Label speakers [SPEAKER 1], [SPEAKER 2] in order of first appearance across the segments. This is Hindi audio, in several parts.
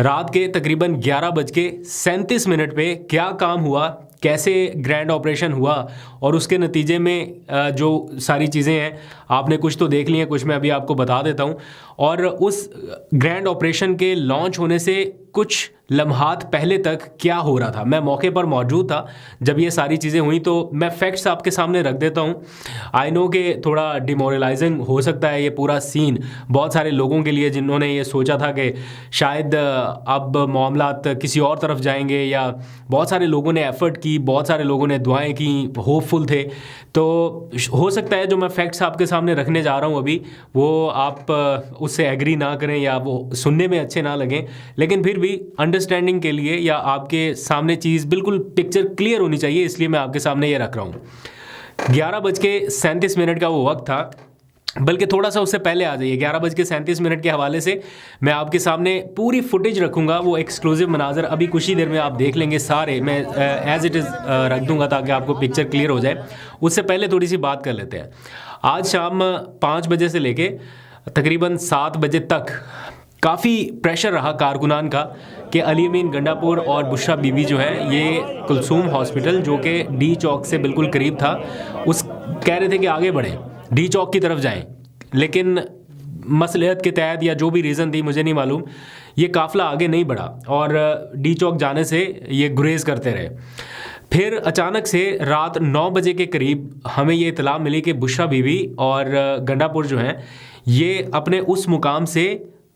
[SPEAKER 1] रात के तकरीबन 11:37 पे क्या काम हुआ, कैसे ग्रैंड ऑपरेशन हुआ और उसके नतीजे में जो सारी चीज़ें हैं आपने कुछ तो देख ली हैं, कुछ मैं अभी आपको बता देता हूँ। और उस ग्रैंड ऑपरेशन के लॉन्च होने से कुछ लम्हात पहले तक क्या हो रहा था, मैं मौके पर मौजूद था जब ये सारी चीज़ें हुई, तो मैं फैक्ट्स आपके सामने रख देता हूँ। आई नो कि थोड़ा डिमोरलाइजिंग हो सकता है ये पूरा सीन बहुत सारे लोगों के लिए जिन्होंने ये सोचा था कि शायद अब मामलात किसी और तरफ जाएंगे, या बहुत सारे लोगों ने एफ़र्ट की, बहुत सारे लोगों ने दुआएं की, होपफुल थे। तो हो सकता है जो मैं फैक्ट्स आपके सामने रखने जा रहा हूँ अभी वो आप उससे एग्री ना करें या वो सुनने में अच्छे ना लगें, लेकिन फिर भी अंडरस्टैंडिंग के लिए या आपके सामने चीज़ बिल्कुल पिक्चर क्लियर होनी चाहिए, इसलिए मैं आपके सामने ये रख रहा हूँ। 11:37 का वो वक्त था, बल्कि थोड़ा सा उससे पहले आ जाइए। 11:37 के हवाले से मैं आपके सामने पूरी फुटेज रखूंगा, वो एक्सक्लूसिव मनाजर अभी कुछ ही देर में आप देख लेंगे सारे। मैं एज इट इज़ रख दूंगा ताकि आपको पिक्चर क्लियर हो जाए। उससे पहले थोड़ी सी बात कर लेते हैं। आज शाम 5 बजे से लेके तकरीबन 7 बजे तक काफ़ी प्रेशर रहा कारकुनान का कि अली अमीन गंडापुर और बुशरा बीबी जो है ये कुलसूम हॉस्पिटल जो कि डी चौक से बिल्कुल करीब था, उस कह रहे थे कि आगे बढ़ें, डी चौक की तरफ जाएं, लेकिन मसलहत के तहत या जो भी रीज़न थी मुझे नहीं मालूम, ये काफ़िला आगे नहीं बढ़ा और डी चौक जाने से ये गुरेज करते रहे। फिर अचानक से रात 9 बजे के करीब हमें ये इतला मिली कि बुशरा बीबी और गंडापुर जो हैं ये अपने उस मुकाम से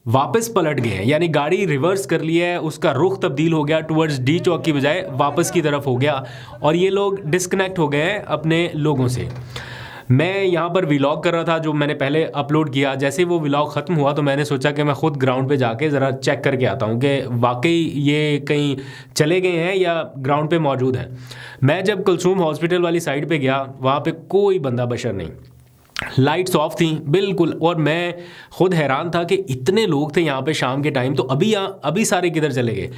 [SPEAKER 1] वापस पलट गए हैं, यानी गाड़ी रिवर्स कर लिया है, उसका रुख तब्दील हो गया टुवर्ड्स डी चौक की बजाय वापस की तरफ हो गया और ये लोग डिस्कनेक्ट हो गए हैं अपने लोगों से। मैं यहाँ पर व्लॉग कर रहा था जो मैंने पहले अपलोड किया, जैसे ही वो व्लॉग ख़त्म हुआ तो मैंने सोचा कि मैं ख़ुद ग्राउंड पे जाके ज़रा चेक करके आता हूँ कि वाकई ये कहीं चले गए हैं या ग्राउंड पे मौजूद हैं। मैं जब कुलसूम हॉस्पिटल वाली साइड पे गया, वहाँ पे कोई बंदा बशर नहीं, लाइट्स ऑफ थी बिल्कुल, और मैं खुद हैरान था कि इतने लोग थे यहाँ पे शाम के टाइम, तो अभी सारे किधर चले गए।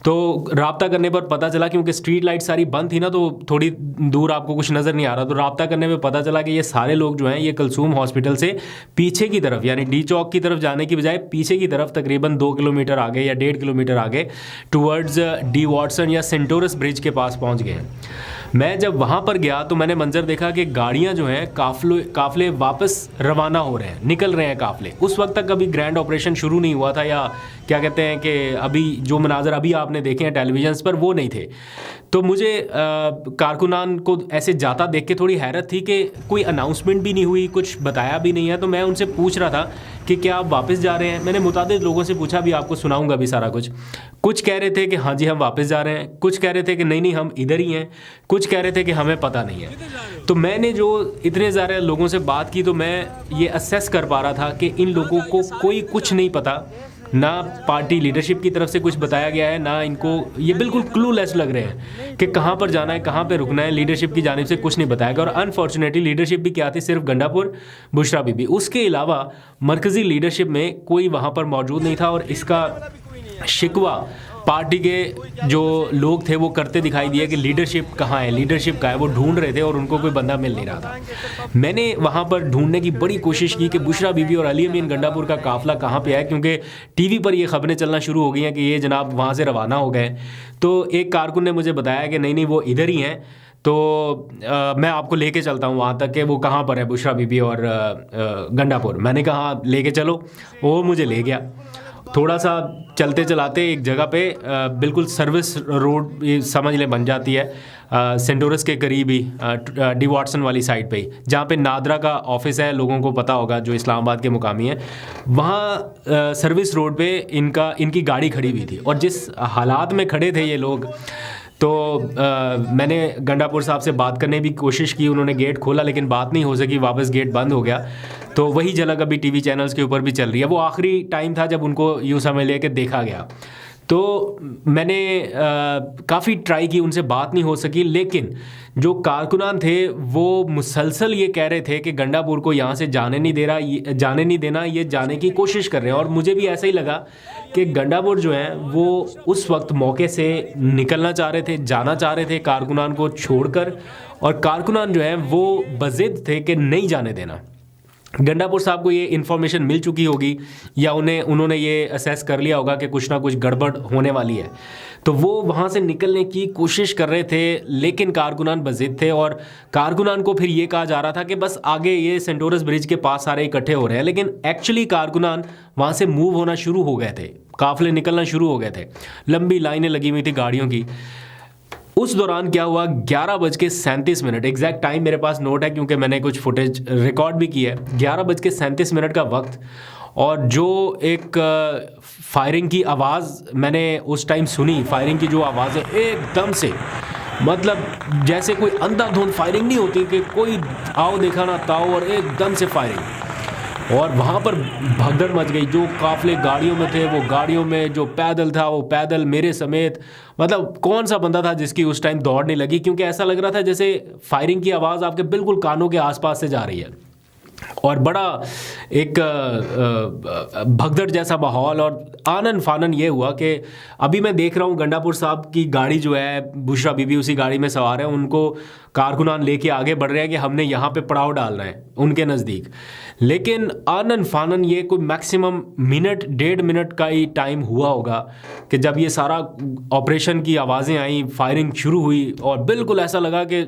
[SPEAKER 1] तो राब्ता करने पर पता चला, क्योंकि स्ट्रीट लाइट सारी बंद थी ना, तो थोड़ी दूर आपको कुछ नज़र नहीं आ रहा, तो राब्ता करने में पता चला कि ये सारे लोग जो हैं ये कुलसूम हॉस्पिटल से पीछे की तरफ यानी डी चौक की तरफ जाने की बजाय पीछे की तरफ तकरीबन 2 किलोमीटर आगे या 1.5 किलोमीटर आगे टूवर्ड्स डी वॉटसन या सेंटोरस ब्रिज के पास पहुँच गए हैं। मैं जब वहाँ पर गया तो मैंने मंजर देखा कि गाड़ियाँ जो हैं काफ़िले वापस रवाना हो रहे हैं, निकल रहे हैं काफ़िले। उस वक्त तक अभी ग्रैंड ऑपरेशन शुरू नहीं हुआ था, या क्या कहते हैं कि अभी जो मनाजर अभी आपने देखे हैं टेलीविजन पर वो नहीं थे। तो मुझे कारकुनान को ऐसे जाता देख के थोड़ी हैरत थी कि कोई अनाउंसमेंट भी नहीं हुई, कुछ बताया भी नहीं है। तो मैं उनसे पूछ रहा था कि क्या आप वापस जा रहे हैं। मैंने मुतादिद लोगों से पूछा, भी आपको सुनाऊंगा भी सारा कुछ। कुछ कह रहे थे कि हाँ जी हम वापस जा रहे हैं, कुछ कह रहे थे कि नहीं हम इधर ही हैं, कुछ कह रहे थे कि हमें पता नहीं है। तो मैंने जो इतने ज़्यादा लोगों से बात की तो मैं ये असेस कर पा रहा था कि इन लोगों को कोई कुछ नहीं पता, ना पार्टी लीडरशिप की तरफ से कुछ बताया गया है, ना इनको, ये बिल्कुल क्लूलेस लग रहे हैं कि कहाँ पर जाना है, कहाँ पे रुकना है। लीडरशिप की जानिब से कुछ नहीं बताया गया, और अनफॉर्चुनेटली लीडरशिप भी क्या थी, सिर्फ गंडापुर बुशरा बीबी, उसके अलावा मरकज़ी लीडरशिप में कोई वहाँ पर मौजूद नहीं था। और इसका शिकवा पार्टी के जो लोग थे वो करते दिखाई दिया कि लीडरशिप कहाँ है, लीडरशिप कहाँ है, वो ढूंढ रहे थे और उनको कोई बंदा मिल नहीं रहा था। मैंने वहाँ पर ढूंढने की बड़ी कोशिश की कि बुशरा बीबी और अली अमीन गंडापुर का काफ़िला कहाँ पे है, क्योंकि टीवी पर ये खबरें चलना शुरू हो गई हैं कि ये जनाब वहाँ से रवाना हो गए। तो एक कारकुन ने मुझे बताया कि नहीं वो इधर ही हैं, तो मैं आपको लेके चलता हूँ वहाँ तक कि वो कहाँ पर है बुशरा बीबी और गंडापुर। मैंने कहा लेके चलो, वो मुझे ले गया। थोड़ा सा चलते चलाते एक जगह पे बिल्कुल सर्विस रोड समझ ले बन जाती है, सेंटोरस के करीब ही डी वॉटसन वाली साइड पे ही, जहाँ पे नादरा का ऑफिस है, लोगों को पता होगा जो इस्लामाबाद के मुकामी हैं। वहाँ सर्विस रोड पे इनकी गाड़ी खड़ी हुई थी, और जिस हालात में खड़े थे ये लोग, तो मैंने गंडापुर साहब से बात करने की कोशिश की, उन्होंने गेट खोला लेकिन बात नहीं हो सकी, वापस गेट बंद हो गया। तो वही झलक अभी टीवी चैनल्स के ऊपर भी चल रही है। वो आखिरी टाइम था जब उनको यूँ समझ लिया कि देखा गया। तो मैंने काफ़ी ट्राई की, उनसे बात नहीं हो सकी, लेकिन जो कारकुनान थे वो मुसलसल ये कह रहे थे कि गंडापुर को यहाँ से जाने नहीं देना, ये जाने की कोशिश कर रहे हैं। और मुझे भी ऐसा ही लगा कि गंडापुर जो है वो उस वक्त मौके से निकलना चाह रहे थे, जाना चाह रहे थे कारकुनान को छोड़कर, और कारकुनान जो है वो बज़िद थे कि नहीं जाने देना। गंडापुर साहब को ये इन्फॉर्मेशन मिल चुकी होगी या उन्होंने ये असेस कर लिया होगा कि कुछ ना कुछ गड़बड़ होने वाली है, तो वो वहाँ से निकलने की कोशिश कर रहे थे, लेकिन कारकुनान बज़िद थे और कारकुनान को फिर ये कहा जा रहा था कि बस आगे ये सेंटोरस ब्रिज के पास सारे इकट्ठे हो रहे हैं, लेकिन एक्चुअली कारकुनान वहाँ से मूव होना शुरू हो गए थे, काफ़िले निकलना शुरू हो गए थे, लंबी लाइनें लगी हुई थी गाड़ियों की। उस दौरान क्या हुआ, 11:37, एग्जैक्ट टाइम मेरे पास नोट है क्योंकि मैंने कुछ फुटेज रिकॉर्ड भी की है, 11:37 का वक्त, और जो एक फायरिंग की आवाज़ मैंने उस टाइम सुनी, फायरिंग की जो आवाज़ है एकदम से, मतलब जैसे कोई अंधाधुंध फायरिंग नहीं होती कि कोई आओ देखा ना ताओ और एकदम से फायरिंग, और वहाँ पर भगदड़ मच गई। जो काफ़िले गाड़ियों में थे वो गाड़ियों में, जो पैदल था वो पैदल, मेरे समेत। मतलब कौन सा बंदा था जिसकी उस टाइम दौड़ नहीं लगी, क्योंकि ऐसा लग रहा था जैसे फायरिंग की आवाज़ आपके बिल्कुल कानों के आसपास से जा रही है, और बड़ा एक भगदड़ जैसा माहौल। और आनन फानन ये हुआ कि अभी मैं देख रहा हूँ गंडापुर साहब की गाड़ी जो है, बुशरा बीबी उसी गाड़ी में सवार है, उनको कारकुनान लेके आगे बढ़ रहे हैं कि हमने यहाँ पे पड़ाव डालना है उनके नज़दीक। लेकिन आनन फानन ये कोई मैक्सिमम मिनट 1.5 मिनट का ही टाइम हुआ होगा कि जब ये सारा ऑपरेशन की आवाज़ें आई, फायरिंग शुरू हुई, और बिल्कुल ऐसा लगा कि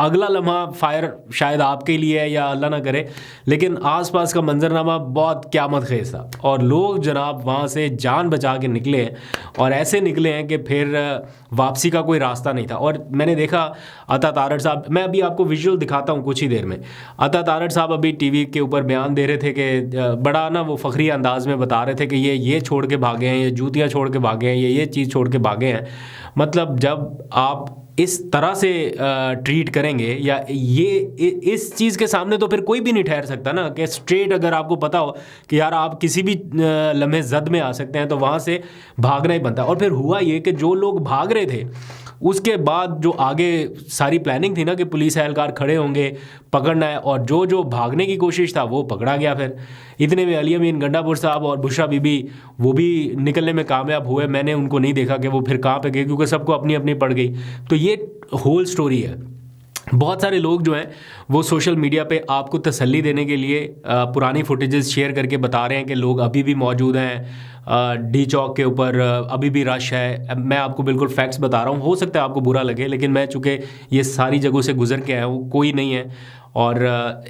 [SPEAKER 1] अगला लम्हा फायर शायद आपके लिए है या अल्लाह ना करे, लेकिन आसपास का मंजरनामा बहुत क़यामत खेज़ था। और लोग जनाब वहाँ से जान बचा के निकले हैं, और ऐसे निकले हैं कि फिर वापसी का कोई रास्ता नहीं था। और मैंने देखा अता तारड़ साहब, मैं अभी आपको विजुअल दिखाता हूँ कुछ ही देर में, अता तारड़ साहब अभी टीवी के ऊपर बयान दे रहे थे कि बड़ा ना वो फ़खरी अंदाज में बता रहे थे कि ये छोड़ के भागे हैं, ये जूतियाँ छोड़ के भागे हैं, ये चीज़ छोड़ के भागे हैं। मतलब जब आप इस तरह से ट्रीट करेंगे या ये इस चीज़ के सामने, तो फिर कोई भी नहीं ठहर सकता ना, कि स्ट्रेट अगर आपको पता हो कि यार आप किसी भी लम्हे जद में आ सकते हैं तो वहाँ से भागना ही बनता है। और फिर हुआ ये कि जो लोग भाग रहे थे उसके बाद जो आगे सारी प्लानिंग थी ना कि पुलिस एहलकार खड़े होंगे, पकड़ना है, और जो भागने की कोशिश था वो पकड़ा गया। फिर इतने में अली अमीन गंडापुर साहब और बुशरा बीबी वो भी निकलने में कामयाब हुए। मैंने उनको नहीं देखा कि वो फिर कहाँ पे गए, क्योंकि सबको अपनी अपनी पड़ गई। तो ये होल स्टोरी है। बहुत सारे लोग जो हैं वो सोशल मीडिया पे आपको तसल्ली देने के लिए पुरानी फुटेजेस शेयर करके बता रहे हैं कि लोग अभी भी मौजूद हैं, डी चौक के ऊपर अभी भी रश है। मैं आपको बिल्कुल फैक्ट्स बता रहा हूँ, हो सकता है आपको बुरा लगे, लेकिन मैं चूँकि ये सारी जगहों से गुजर के आया हूँ, कोई नहीं है। और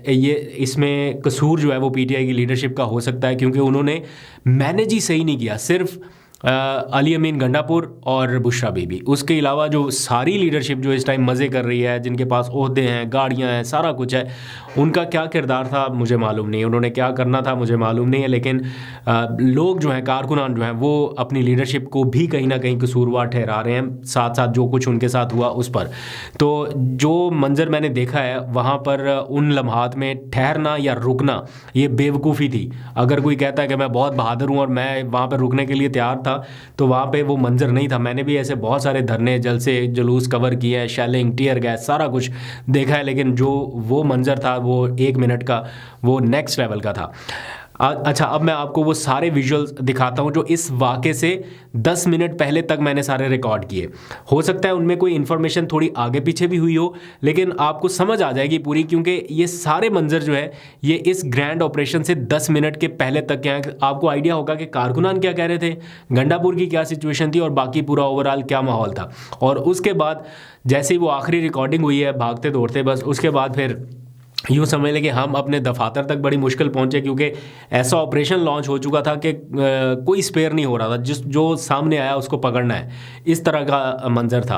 [SPEAKER 1] ये इसमें कसूर जो है वो पीटीआई की लीडरशिप का हो सकता है, क्योंकि उन्होंने मैनेज ही सही नहीं किया। सिर्फ अली अमीन गंडापुर और बुशरा बीबी, उसके अलावा जो सारी लीडरशिप जो इस टाइम मज़े कर रही है, जिनके पास ओहदे हैं, गाड़ियां हैं, सारा कुछ है, उनका क्या किरदार था मुझे मालूम नहीं है, उन्होंने क्या करना था मुझे मालूम नहीं है। लेकिन लोग जो हैं, कारकुनान जो हैं, वो अपनी लीडरशिप को भी कहीं ना कहीं कसूरवार ठहरा रहे हैं, साथ साथ जो कुछ उनके साथ हुआ उस पर। तो जो मंज़र मैंने देखा है वहाँ पर उन लम्हात में ठहरना या रुकना ये बेवकूफ़ी थी। अगर कोई कहता है कि मैं बहुत बहादुर हूँ और मैं वहाँ पर रुकने के लिए तैयार था, तो वहाँ पे वो मंजर नहीं था। मैंने भी ऐसे बहुत सारे धरने, जलसे, जुलूस कवर किए हैं, शेलिंग, टीयर गैस, सारा कुछ देखा है, लेकिन जो वो मंजर था वो 1 मिनट का, वो नेक्स्ट लेवल का था। अच्छा, अब मैं आपको वो सारे विजुअल्स दिखाता हूँ जो इस वाक़े से 10 मिनट पहले तक मैंने सारे रिकॉर्ड किए। हो सकता है उनमें कोई इन्फॉर्मेशन थोड़ी आगे पीछे भी हुई हो, लेकिन आपको समझ आ जाएगी पूरी, क्योंकि ये सारे मंजर जो है ये इस ग्रैंड ऑपरेशन से 10 मिनट के पहले तक के हैं। आपको आइडिया होगा कि कारकुनान क्या कह रहे थे, गंडापुर की क्या सिचुएशन थी और बाकी पूरा ओवरऑल क्या माहौल था। और उसके बाद जैसे ही वो आखिरी रिकॉर्डिंग हुई है भागते दौड़ते, बस उसके बाद फिर यूँ समझ लें कि हम अपने दफातर तक बड़ी मुश्किल पहुँचे, क्योंकि ऐसा ऑपरेशन लॉन्च हो चुका था कि कोई स्पेयर नहीं हो रहा था, जो सामने आया उसको पकड़ना है, इस तरह का मंजर था।